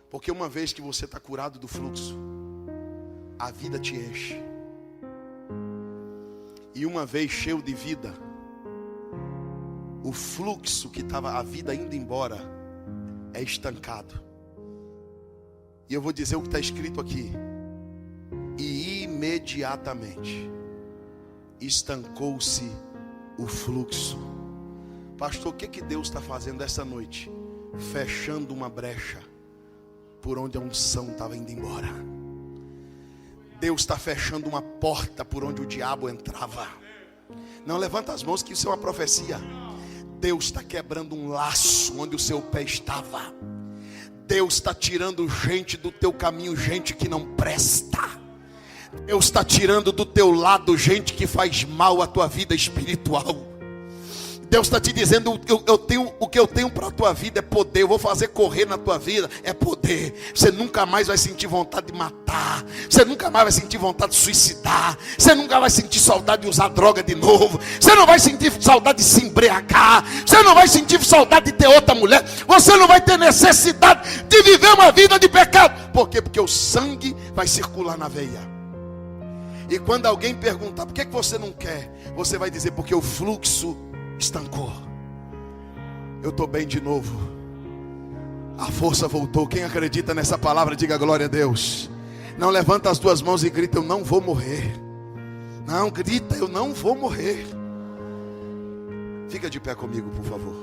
Porque uma vez que você está curado do fluxo, a vida te enche. E uma vez cheio de vida, o fluxo que estava a vida indo embora é estancado. E eu vou dizer o que está escrito aqui: e imediatamente estancou-se o fluxo. Pastor, o que Deus está fazendo essa noite? Fechando uma brecha por onde a unção estava indo embora. Deus está fechando uma porta por onde o diabo entrava. Não, levanta as mãos que isso é uma profecia. Deus está quebrando um laço onde o seu pé estava. Deus está tirando gente do teu caminho, gente que não presta. Deus está tirando do teu lado gente que faz mal à tua vida espiritual. Deus está te dizendo: o que eu tenho para a tua vida é poder. Eu vou fazer correr na tua vida, é poder. Você nunca mais vai sentir vontade de matar. Você nunca mais vai sentir vontade de suicidar. Você nunca vai sentir saudade de usar droga de novo. Você não vai sentir saudade de se embriagar. Você não vai sentir saudade de ter outra mulher. Você não vai ter necessidade de viver uma vida de pecado. Por quê? Porque o sangue vai circular na veia. E quando alguém perguntar: por que você não quer? Você vai dizer: porque o fluxo estancou. Eu estou bem de novo. A força voltou. Quem acredita nessa palavra, diga glória a Deus. Não, levanta as duas mãos e grita: eu não vou morrer. Não, grita: eu não vou morrer. Fica de pé comigo, por favor.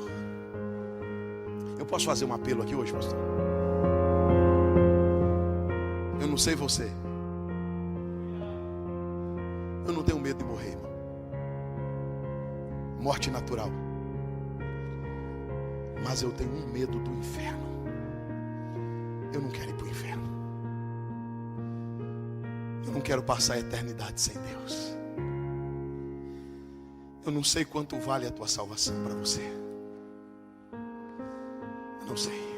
Eu posso fazer um apelo aqui hoje, pastor? Eu não sei você. Eu não tenho medo de morrer, irmão. Morte natural. Mas eu tenho um medo do inferno. Eu não quero ir para o inferno. Eu não quero passar a eternidade sem Deus. Eu não sei quanto vale a tua salvação para você. Eu não sei.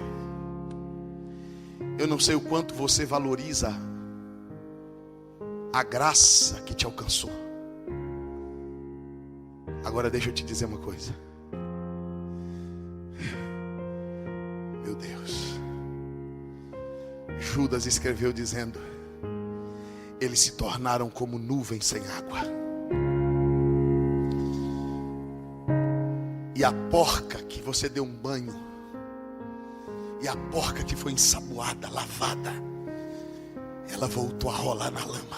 Eu não sei o quanto você valoriza a graça que te alcançou. Agora deixa eu te dizer uma coisa. Meu Deus. Judas escreveu dizendo: eles se tornaram como nuvens sem água. E a porca que você deu um banho, e a porca que foi ensaboada, lavada, ela voltou a rolar na lama.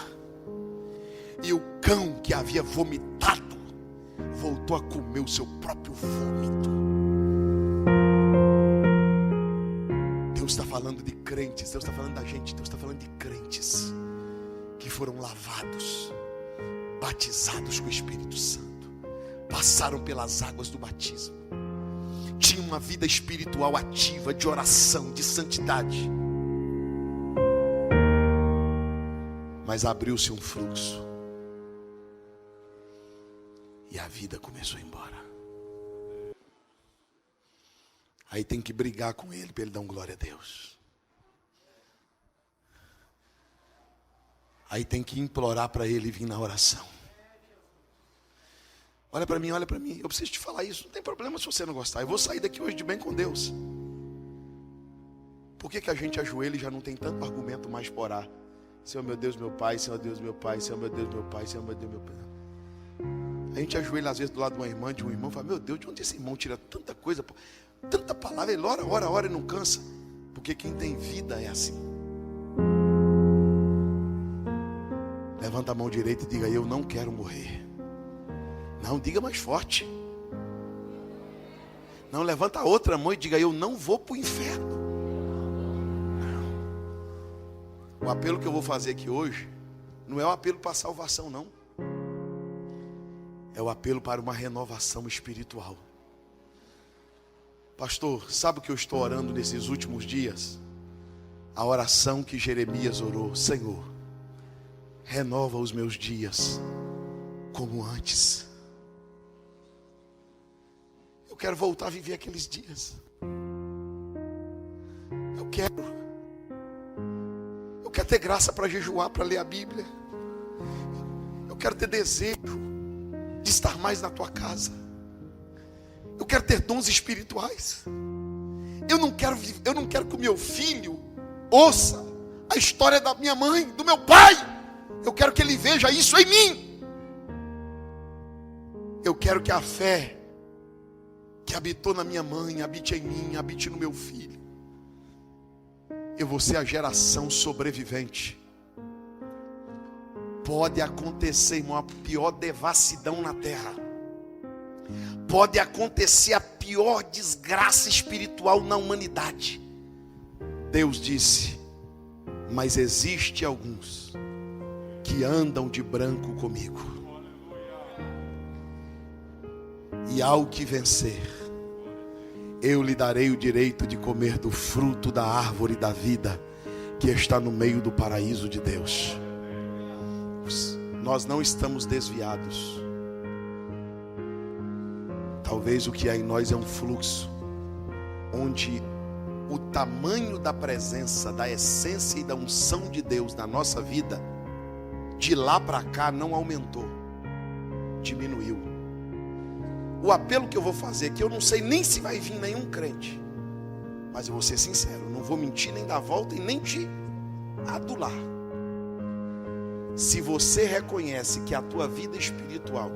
E o cão que havia vomitado voltou a comer o seu próprio vômito. Deus está falando de crentes, Deus está falando da gente, Deus está falando de crentes que foram lavados, batizados com o Espírito Santo, passaram pelas águas do batismo, tinham uma vida espiritual ativa, de oração, de santidade, mas abriu-se um fluxo e a vida começou a ir embora. Aí tem que brigar com ele para ele dar um glória a Deus. Aí tem que implorar para ele vir na oração. Olha para mim, olha para mim. Eu preciso te falar isso. Não tem problema se você não gostar. Eu vou sair daqui hoje de bem com Deus. Por que a gente ajoelha e já não tem tanto argumento mais para orar? Senhor meu Deus, meu Pai, Senhor Deus, meu Pai, Senhor meu Deus, meu Pai, Senhor meu Deus, meu Pai. A gente ajoelha às vezes do lado de uma irmã, de um irmão, e fala: meu Deus, de onde esse irmão tira tanta coisa, tanta palavra? Ele ora e não cansa. Porque quem tem vida é assim. Levanta a mão direita e diga: eu não quero morrer. Não, diga mais forte. Não, levanta a outra mão e diga: eu não vou para o inferno. Não. O apelo que eu vou fazer aqui hoje não é um apelo para salvação, não. É o apelo para uma renovação espiritual. Pastor, sabe o que eu estou orando nesses últimos dias? A oração que Jeremias orou: Senhor, renova os meus dias como antes. Eu quero voltar a viver aqueles dias. Eu quero ter graça para jejuar, para ler a Bíblia. Eu quero ter desejo de estar mais na tua casa. Eu quero ter dons espirituais. Eu não quero que o meu filho ouça a história da minha mãe, do meu pai. Eu quero que ele veja isso em mim. Eu quero que a fé que habitou na minha mãe habite em mim, habite no meu filho. Eu vou ser a geração sobrevivente. Pode acontecer, irmão, a pior devassidão na terra. Pode acontecer a pior desgraça espiritual na humanidade. Deus disse: mas existe alguns que andam de branco comigo. E ao que vencer, eu lhe darei o direito de comer do fruto da árvore da vida que está no meio do paraíso de Deus. Nós não estamos desviados. Talvez o que há em nós é um fluxo, onde o tamanho da presença, da essência e da unção de Deus na nossa vida, de lá para cá não aumentou, diminuiu. O apelo que eu vou fazer aqui, eu não sei nem se vai vir nenhum crente, mas eu vou ser sincero, não vou mentir, nem dar volta e nem te adular. Se você reconhece que a tua vida espiritual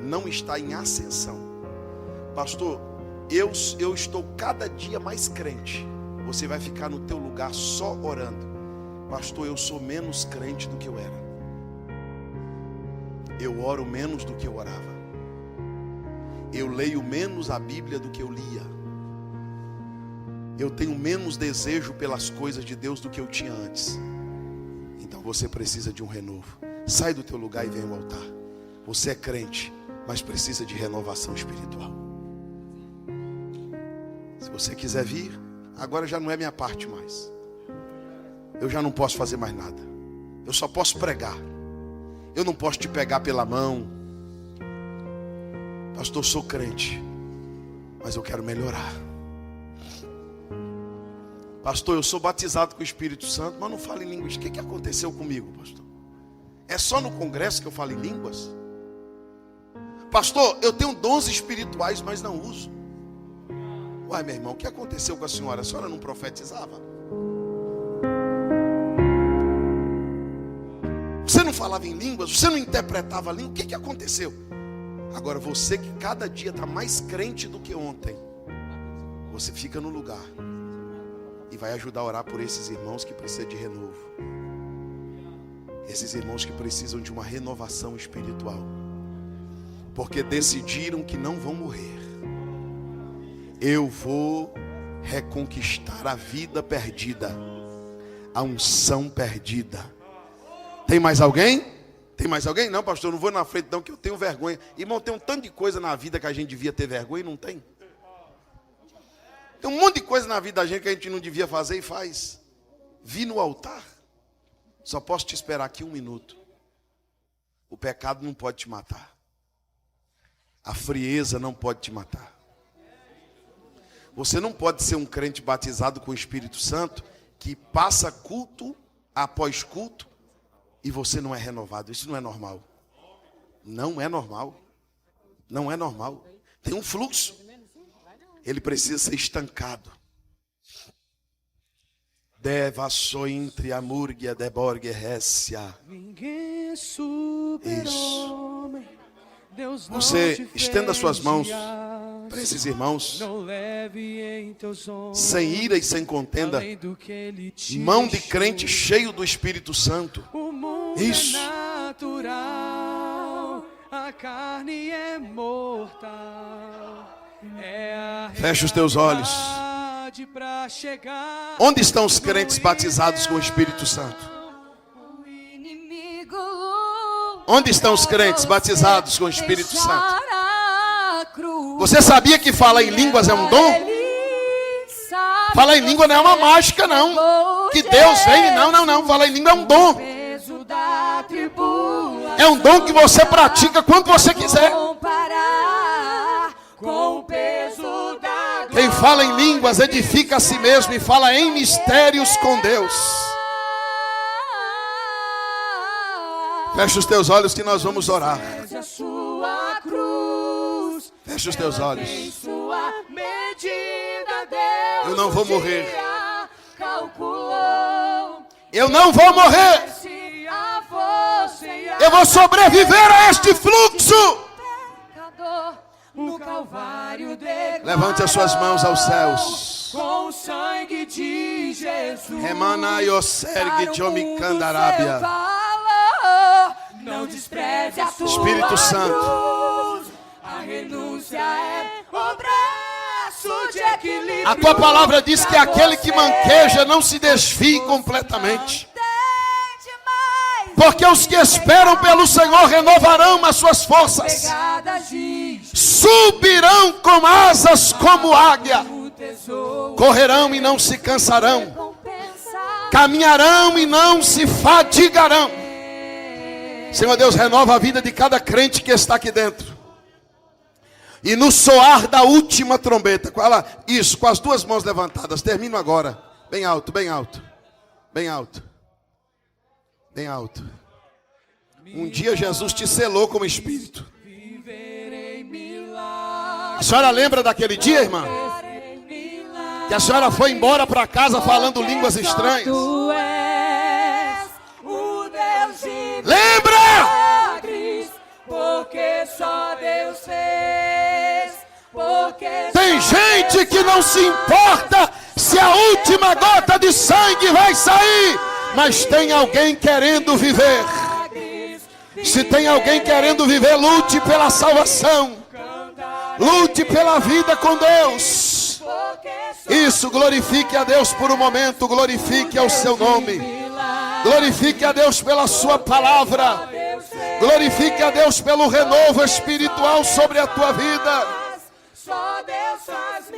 não está em ascensão, pastor, eu estou cada dia mais crente, você vai ficar no teu lugar só orando. Pastor, eu sou menos crente do que eu era. Eu oro menos do que eu orava. Eu leio menos a Bíblia do que eu lia. Eu tenho menos desejo pelas coisas de Deus do que eu tinha antes. Então você precisa de um renovo. Sai do teu lugar e vem ao altar. Você é crente, mas precisa de renovação espiritual. Se você quiser vir, agora já não é minha parte mais. Eu já não posso fazer mais nada. Eu só posso pregar. Eu não posso te pegar pela mão. Pastor, sou crente, mas eu quero melhorar. Pastor, eu sou batizado com o Espírito Santo, mas não falo em línguas. O que aconteceu comigo, pastor? É só no congresso que eu falo em línguas? Pastor, eu tenho dons espirituais, mas não uso. Uai, meu irmão, o que aconteceu com a senhora? A senhora não profetizava? Você não falava em línguas? Você não interpretava a língua? O que aconteceu? Agora você que cada dia está mais crente do que ontem, você fica no lugar e vai ajudar a orar por esses irmãos que precisam de renovo. Esses irmãos que precisam de uma renovação espiritual, porque decidiram que não vão morrer. Eu vou reconquistar a vida perdida, a unção perdida. Tem mais alguém? Tem mais alguém? Não, pastor, eu não vou na frente não, que eu tenho vergonha. Irmão, tem um tanto de coisa na vida que a gente devia ter vergonha e não tem. Tem um monte de coisa na vida da gente que a gente não devia fazer e faz. Vi no altar. Só posso te esperar aqui 1 minuto. O pecado não pode te matar. A frieza não pode te matar. Você não pode ser um crente batizado com o Espírito Santo que passa culto após culto e você não é renovado. Isso não é normal. Não é normal. Não é normal. Tem um fluxo. Ele precisa ser estancado. Deva sointre amurgia deborgue récia. Isso. Você estenda suas mãos para esses irmãos, sem ira e sem contenda, mão de crente cheio do Espírito Santo. Isso. A carne é mortal. Fecha os teus olhos. Onde estão os crentes batizados com o Espírito Santo? Onde estão os crentes batizados com o Espírito Santo? Você sabia que falar em línguas é um dom? Falar em língua não é uma mágica, não. Que Deus vem, não. Falar em língua é um dom. É um dom que você pratica quando você quiser. Quem fala em línguas edifica a si mesmo e fala em mistérios com Deus. Fecha os teus olhos que nós vamos orar. Fecha os teus olhos. Eu não vou morrer. Eu não vou morrer. Eu vou sobreviver a este fluxo. Levante as suas mãos aos céus. Com o sangue de Jesus. Remana Yoserg Jomikandarabia. Não despreze a tua Espírito Santo. cruz. A renúncia é o braço de equilíbrio. A tua palavra diz que aquele que manqueja não se desvie completamente. Porque os que esperam pelo Senhor renovarão as suas forças. Subirão com asas como águia. Correrão e não se cansarão. Caminharão e não se fadigarão. Senhor Deus, renova a vida de cada crente que está aqui dentro. E no soar da última trombeta, com ela, isso, com as duas mãos levantadas, termino agora. Bem alto, bem alto. Bem alto. Bem alto. Um dia Jesus te selou como Espírito. A senhora lembra daquele dia, irmã? Que a senhora foi embora para casa falando línguas estranhas. Lembra? Porque só Deus fez. Tem gente que não se importa se a última gota de sangue vai sair Mas tem alguém querendo viver. Se tem alguém querendo viver, lute pela salvação. Lute pela vida com Deus. Isso, glorifique a Deus por um momento. Glorifique ao seu nome. Glorifique a Deus pela sua palavra. Glorifique a Deus pelo renovo espiritual sobre a tua vida.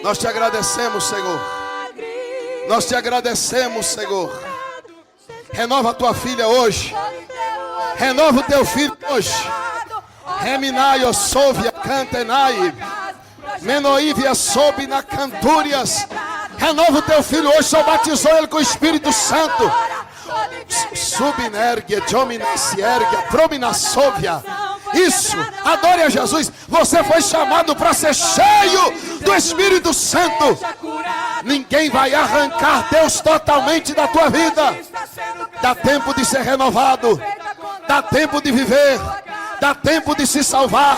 Nós te agradecemos, Senhor. Nós te agradecemos, Senhor. Renova a tua filha hoje. Renova o teu filho hoje. Reminai, Osovia, Cantenai, Menoívia, sobe na Cantúrias. Renova o teu filho hoje. Só batizou ele com o Espírito Santo. Subinergia, Dominaciergia, Prominasovia. Isso, adore a Jesus. Você foi chamado para ser cheio do Espírito Santo. Ninguém vai arrancar Deus totalmente da tua vida. Dá tempo de ser renovado. Dá tempo de viver. Dá tempo de se salvar.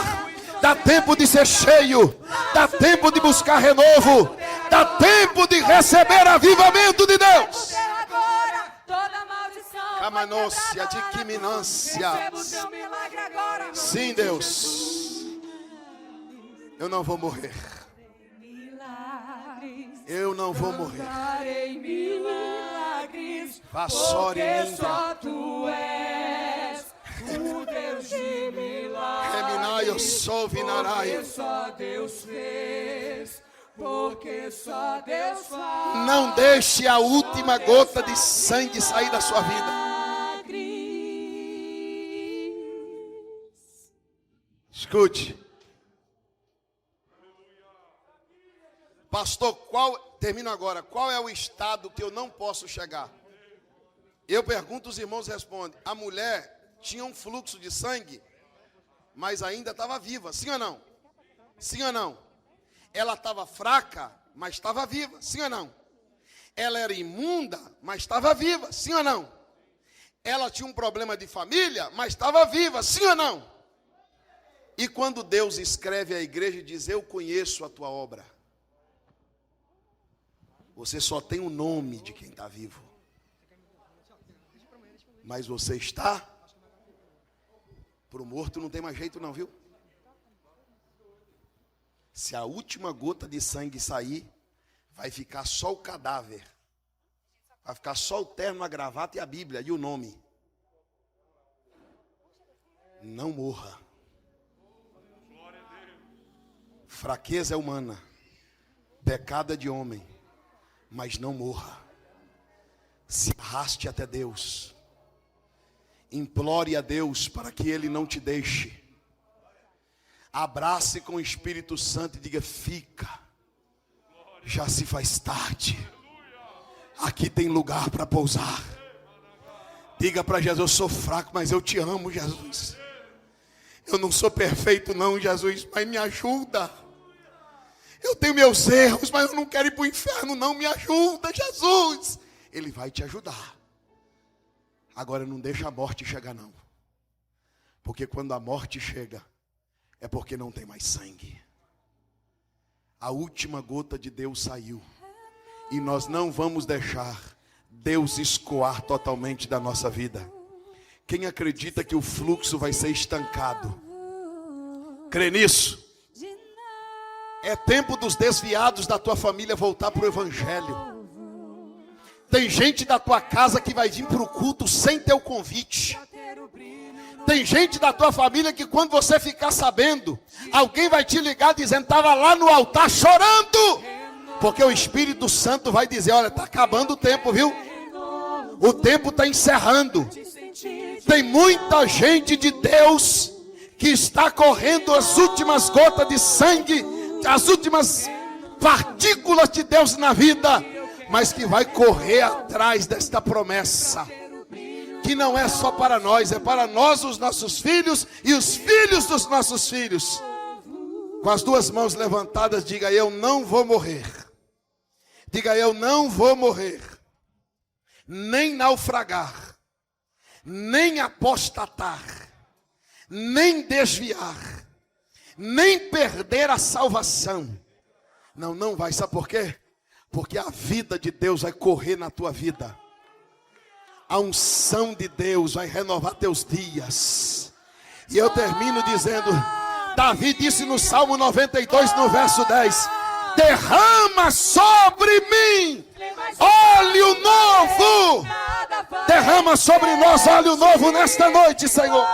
Dá tempo de ser cheio. Dá tempo de buscar renovo. Dá tempo de receber avivamento de Deus. Camanôncia, de quiminância. Sim, Deus. Eu não vou morrer. Eu não vou morrer. Vassore em só tu és o Deus de milagres. Reminai, eu sou Vinarai. Porque só Deus fez. Porque só Deus faz. Não deixe a última gota de sangue sair da sua vida. Escute. Pastor, termino agora. Qual é o estado que eu não posso chegar? Eu pergunto, os irmãos respondem. A mulher tinha um fluxo de sangue, mas ainda estava viva. Sim ou não? Sim ou não? Ela estava fraca, mas estava viva. Sim ou não? Ela era imunda, mas estava viva. Sim ou não? Ela tinha um problema de família, mas estava viva. Sim ou não? E quando Deus escreve à igreja e diz: eu conheço a tua obra, você só tem o nome de quem está vivo, mas você está. Para o morto não tem mais jeito não, viu? Se a última gota de sangue sair, vai ficar só o cadáver. Vai ficar só o terno, a gravata e a Bíblia e o nome. Não morra. Fraqueza é humana, pecado é de homem, mas não morra. Se arraste até Deus. Implore a Deus para que Ele não te deixe. Abrace com o Espírito Santo e diga: fica, já se faz tarde, aqui tem lugar para pousar. Diga para Jesus: eu sou fraco, mas eu te amo, Jesus. Eu não sou perfeito não, Jesus, mas me ajuda. Eu tenho meus erros, mas eu não quero ir para o inferno não, me ajuda, Jesus. Ele vai te ajudar. Agora não deixa a morte chegar não, porque quando a morte chega, é porque não tem mais sangue. A última gota de Deus saiu. E nós não vamos deixar Deus escoar totalmente da nossa vida. Quem acredita que o fluxo vai ser estancado? Crê nisso? É tempo dos desviados da tua família voltar para o Evangelho. Tem gente da tua casa que vai vir para o culto sem teu convite. Tem gente da tua família que quando você ficar sabendo, alguém vai te ligar dizendo: estava lá no altar chorando. Porque o Espírito Santo vai dizer: olha, está acabando o tempo, viu? O tempo está encerrando. Tem muita gente de Deus que está correndo as últimas gotas de sangue, as últimas partículas de Deus na vida, mas que vai correr atrás desta promessa. Que não é só para nós, é para nós, os nossos filhos e os filhos dos nossos filhos. Com as duas mãos levantadas, diga: eu não vou morrer. Diga: eu não vou morrer. Nem naufragar, nem apostatar, nem desviar, nem perder a salvação. Não, não vai. Sabe por quê? Porque a vida de Deus vai correr na tua vida. A unção de Deus vai renovar teus dias. E eu termino dizendo, Davi disse no Salmo 92, no verso 10, derrama sobre mim óleo novo. Derrama sobre nós óleo novo nesta noite, Senhor.